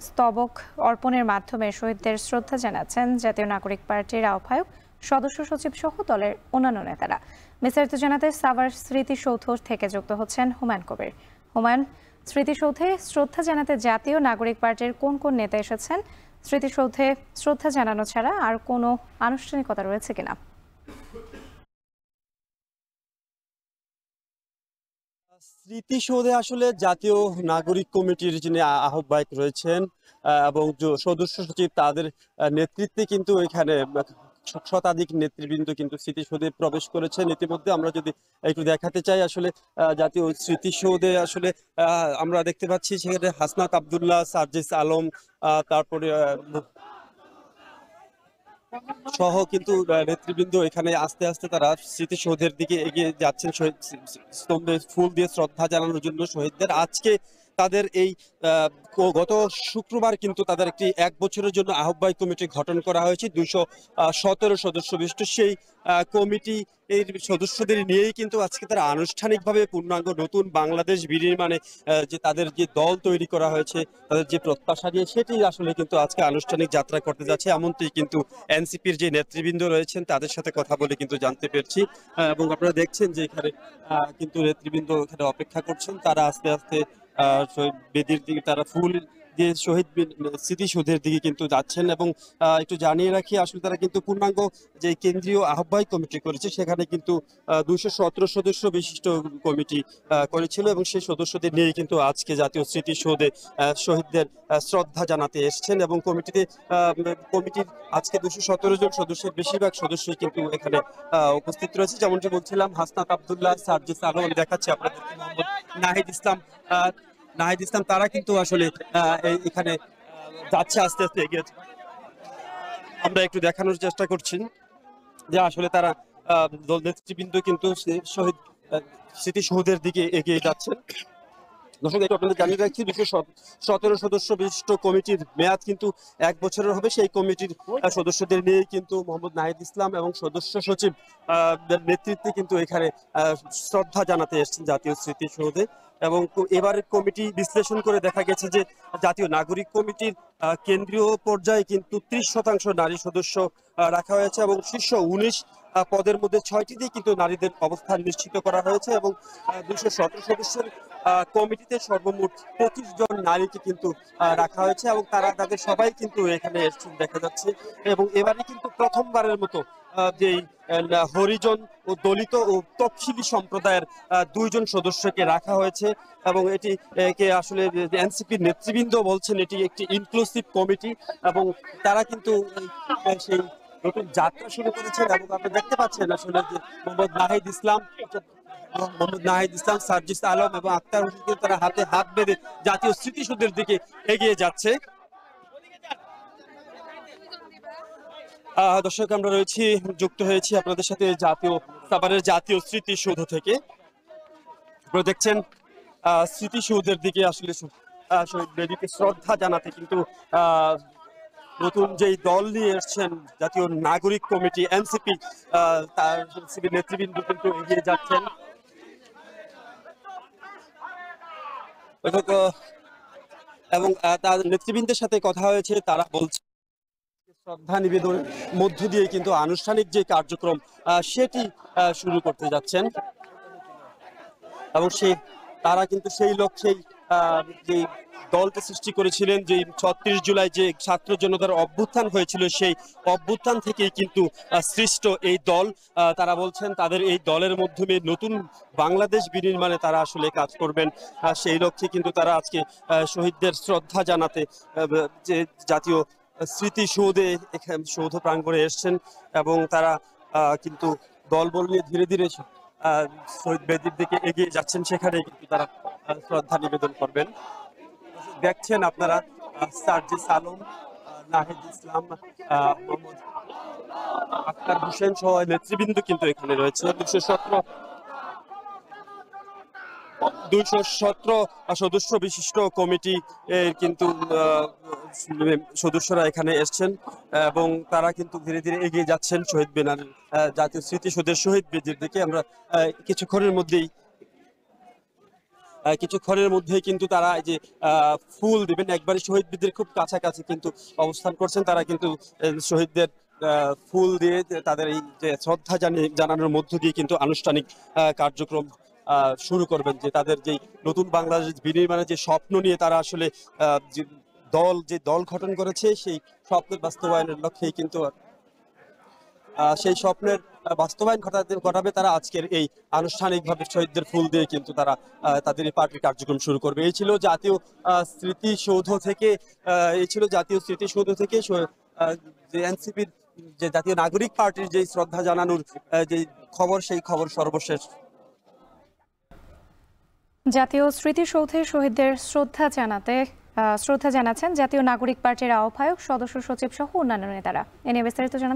স্তবক অর্পণের মাধ্যমে শহীদদের শ্রদ্ধা জানাচ্ছেন জাতীয় নাগরিক পার্টির আহ্বায়ক, সদস্য সচিব সহ দলের অন্যান্য নেতারা। বিস্তারিত জানাতে সাভার স্মৃতিসৌধ থেকে যুক্ত হচ্ছেন হুমায়ুন কবির। হুমায়ুন, স্মৃতিসৌধে শ্রদ্ধা জানাতে জাতীয় নাগরিক পার্টির কোন কোন নেতা এসেছেন? স্মৃতিসৌধে শ্রদ্ধা জানানো ছাড়া আর কোনো আনুষ্ঠানিকতা রয়েছে কিনা? স্মৃতিসৌধে আসলে জাতীয় নাগরিক কমিটির যিনি আহ্বায়ক রয়েছেন এবং সদস্য সচিব তাদের নেতৃত্বে কিন্তু এখানে শতাধিক নেতৃবৃন্দ কিন্তু স্মৃতিসৌধে প্রবেশ করেছেন। ইতিমধ্যে আমরা যদি একটু দেখাতে চাই আসলে জাতীয় স্মৃতিসৌধে আসলে আমরা দেখতে পাচ্ছি সেখানে হাসনাত আব্দুল্লাহ, সার্জিস আলম, তারপরে সহ কিন্তু নেতৃবৃন্দ এখানে আস্তে আস্তে তারা স্মৃতিসৌধের দিকে এগিয়ে যাচ্ছেন শহীদ স্তম্ভে ফুল দিয়ে শ্রদ্ধা জানানোর জন্য শহীদদের। আজকে তাদের এই গত শুক্রবার কিন্তু তাদের একটি 1 বছরের জন্য আহ্বায়ক কমিটি গঠন করা হয়েছে 217 সদস্য বিশিষ্ট। সেই কমিটি এর সদস্যদের নিয়েই কিন্তু আজকে তারা আনুষ্ঠানিকভাবে পূর্ণাঙ্গ নতুন বাংলাদেশ বিনির্মাণে যে তাদের যে দল তৈরি করা হয়েছে, তাদের যে প্রত্যাশা নিয়ে সেটি আসলে কিন্তু আজকে আনুষ্ঠানিক যাত্রা করতে যাচ্ছে, এমনটি কিন্তু এনসিপির যে নেতৃবৃন্দ রয়েছেন তাদের সাথে কথা বলে কিন্তু জানতে পেরেছি। এবং আপনারা দেখছেন যে এখানে কিন্তু নেতৃবৃন্দ এখানে অপেক্ষা করছেন, তারা আস্তে আস্তে শহীদ বেদির দিকে তারা ফুল দিয়ে শহীদ স্মৃতিসৌধের দিকে কিন্তু যাচ্ছেন। এবং একটু জানিয়ে রাখি আসলে তারা কিন্তু পূর্ণাঙ্গ যে কেন্দ্রীয় আহ্বায়ক কমিটি করেছে সেখানে কিন্তু 217 সদস্য বিশিষ্ট কমিটি করেছিল এবং সেই সদস্যদের নিয়ে কিন্তু আজকে জাতীয় স্মৃতিসৌধে শহীদদের শ্রদ্ধা জানাতে এসছেন। এবং কমিটির আজকে 217 জন সদস্যের বেশিরভাগ সদস্যই কিন্তু এখানে উপস্থিত রয়েছে। যেমনটি বলছিলাম, হাসনাত আব্দুল্লাহ, সার্জিস আলম, দেখাচ্ছি আপনাদেরকে মোহাম্মদ নাহিদ ইসলাম তারা কিন্তু আসলে এখানে যাচ্ছে আস্তে আস্তে এগিয়ে। আমরা একটু দেখানোর চেষ্টা করছি যে আসলে তারা দল নেতৃবৃন্দ কিন্তু শহীদ স্মৃতিসৌধের দিকে এগিয়ে যাচ্ছেন। দর্শক, একটু আপনাদের জানিয়ে রাখছি 217 সদস্য বিশিষ্ট কমিটির মেয়াদ কিন্তু 1 বছরের হবে। সেই কমিটির সদস্যদের নিয়ে কিন্তু মোহাম্মদ নাহিদ ইসলাম এবং সদস্য সচিব নেতৃত্বে কিন্তু এখানে শ্রদ্ধা জানাতে এসেছেন জাতীয় স্মৃতিসৌধে। এবং এবারের কমিটি বিশ্লেষণ করে দেখা গেছে যে জাতীয় নাগরিক কমিটির কেন্দ্রীয় পর্যায়ে কিন্তু 30% নারী সদস্য রাখা হয়েছে এবং শীর্ষ 19 পদের মধ্যে 6টিতেই কিন্তু নারীদের অবস্থান নিশ্চিত করা হয়েছে। এবং 217 সদস্যের কমিটিতে সর্বমোট 25 জন নারীকে কিন্তু রাখা হয়েছে এবং তাদের সবাই কিন্তু এখানে এসেছেন দেখা যাচ্ছে। এবং এবারে কিন্তু প্রথমবারের মতো যেই হরিজন ও দলিত ও তফসিলি সম্প্রদায়ের 2 জন সদস্যকে রাখা হয়েছে। এবং এটি কে আসলে এনসিপির নেতৃবৃন্দ বলছেন এটি একটি ইনক্লুসিভ কমিটি এবং তারা কিন্তু সেই নতুন যাত্রা শুরু করেছেন। এবং আপনারা দেখতে পাচ্ছেন আসলে যে মোহাম্মদ নাহিদ ইসলাম, সার্জিস আলম এবং আক্তার হোসেন তারা হাতে হাত বেঁধে জাতীয় স্মৃতিসৌধের দিকে এগিয়ে যাচ্ছে। দর্শক, আমরা যুক্ত হয়েছি আপনাদের সাথে সাভারের জাতীয় স্মৃতিসৌধ থেকে। আপনারা দেখছেন স্মৃতিসৌধের দিকে আসলে শহীদ বেদিকে শ্রদ্ধা জানাতে কিন্তু নতুন যেই দল নিয়ে এসছেন জাতীয় নাগরিক কমিটি এনসিপি, তার নেতৃবৃন্দ কিন্তু এগিয়ে যাচ্ছেন। এবং তার নেতৃবৃন্দের সাথে কথা হয়েছে, তারা বলছে শ্রদ্ধা নিবেদনের মধ্য দিয়ে কিন্তু আনুষ্ঠানিক যে কার্যক্রম সেটি শুরু করতে যাচ্ছেন। এবং তারা কিন্তু সেই লক্ষ্যেই যে দলকে সৃষ্টি করেছিলেন, যে 36 জুলাই যে ছাত্র জনতার অভ্যুত্থান হয়েছিল সেই অভ্যুত্থান থেকেই কিন্তু সৃষ্ট এই দল। তারা বলছেন তাদের এই দলের মাধ্যমে নতুন বাংলাদেশ বিনির্মাণে তারা আসলে কাজ করবেন। সেই লক্ষ্যে কিন্তু তারা আজকে শহীদদের শ্রদ্ধা জানাতে যে জাতীয় স্মৃতিসৌধে সৌধ প্রাঙ্গণে এসছেন। এবং তারা কিন্তু দলবল নিয়ে ধীরে ধীরে শহীদ বেদির দিকে এগিয়ে যাচ্ছেন, সেখানে কিন্তু তারা শ্রদ্ধা নিবেদন করবেন। দেখছেন আপনারা সার্জিস আলম, নাহিদ ইসলাম, মোহাম্মদ আক্তার হোসেন সহ নেতৃবৃন্দ কিন্তু এখানে রয়েছে। 217 সদস্য বিশিষ্ট কমিটি কিন্তু সদস্যরা এখানে এসছেন এবং তারা কিন্তু ধীরে ধীরে এগিয়ে যাচ্ছেন শহীদ বেনার জাতীয় স্মৃতিসৌধের শহীদ বেদির দিকে। আমরা কিছুক্ষণের মধ্যেই কিছুক্ষণের মধ্যেই কিন্তু তারা এই যে ফুল দিবেন, একবারে শহীদ বীরদের খুব কাছাকাছি কিন্তু অবস্থান করছেন তারা, কিন্তু শহীদদের ফুল দিয়ে তাদের এই যে শ্রদ্ধা জানানোর মধ্য দিয়ে কিন্তু আনুষ্ঠানিক কার্যক্রম শুরু করবেন। যে তাদের যে নতুন বাংলাদেশ বিনির্মাণের যে স্বপ্ন নিয়ে তারা আসলে যে দল গঠন করেছে, সেই স্বপ্নের বাস্তবায়নের লক্ষ্যেই কিন্তু সেই স্বপ্নের বাস্তবায়ন ঘটাবে তারা আজকের এই আনুষ্ঠানিকভাবে শহীদদের ফুল দিয়ে কিন্তু তারা তাদের এই পার্টির কার্যক্রম শুরু করবে। এই ছিল জাতীয় স্মৃতিসৌধ থেকে যে এনসিপির যে জাতীয় নাগরিক পার্টির যে শ্রদ্ধা জানানোর যে খবর, সেই খবর সর্বশেষ। জাতীয় স্মৃতিসৌধে শহীদদের শ্রদ্ধা জানাচ্ছেন জাতীয় নাগরিক পার্টির আহ্বায়ক, সদস্য সচিব সহ অন্যান্য নেতারা। এ নিয়ে বিস্তারিত জানান